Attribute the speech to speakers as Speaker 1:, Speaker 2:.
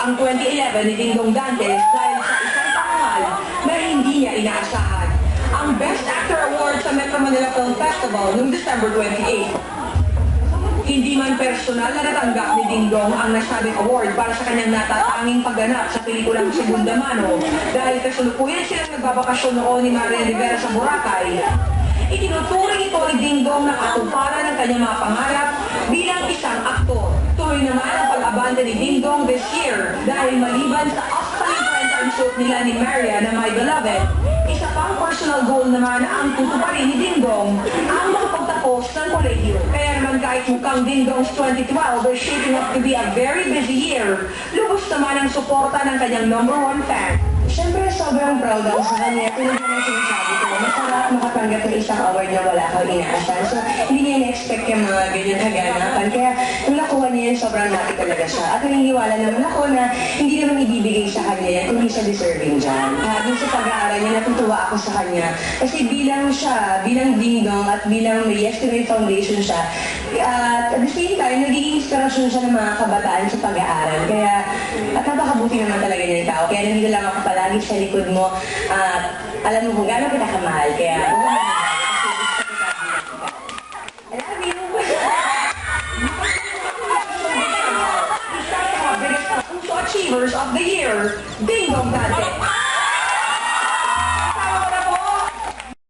Speaker 1: ang 2011 ni Dingdong Dantes dahil sa isang parangal na hindi niya inaasahan. Ang Best Actor Award sa Metro Manila Film Festival noong December 28. Hindi man personal na natanggap ni Dingdong ang nasabing award para sa kanyang natatanging pagganap sa pelikulang Segunda Mano dahil kasalukuyan silang nagbabakasyon noon ni Marian Rivera sa Boracay. Itinuturing ito ni Dingdong na katuparan ng kanyang mga pangarap bilang isang aktor. Tuloy naman ang pag-abante ni Dingdong this year dahil maliban sa upcoming prime shoot nila ni Maria na My Beloved, isa pang personal goal naman ang tutuparin ni Dingdong ang makapagtapos ng kolehiyo. Kaya naman kahit mukhang Dingdong's 2012 is shaping up to be a very busy year, lubos naman ang suporta ng kanyang #1 fan. Siyempre, sobrang proud ako sa kanya. Tulad na sinasabi ko, masarap makatanggap ng isang award na wala kang inaasahan. So, hindi niya na-expect yung mga ganyan kaganapan. Kaya, nung nakuha niya yan, sobrang happy talaga siya. At naniniwala naman ako na hindi naman ibibigay sa kanya yan kung hindi siya deserving dyan. Dun sa pag-aaral niya, natutuwa ako sa kanya. Kasi bilang siya, bilang Dingdong at bilang may Yesterday Foundation siya, at the same time, nagiging inspirasyon siya ng mga kabataan sa pag-aaral. Kaya, at napakabuti naman talaga niya yung tao. Kaya nandito lang ako palagi sa likod mo at alam mo kung gano'n kita kamahal. Kaya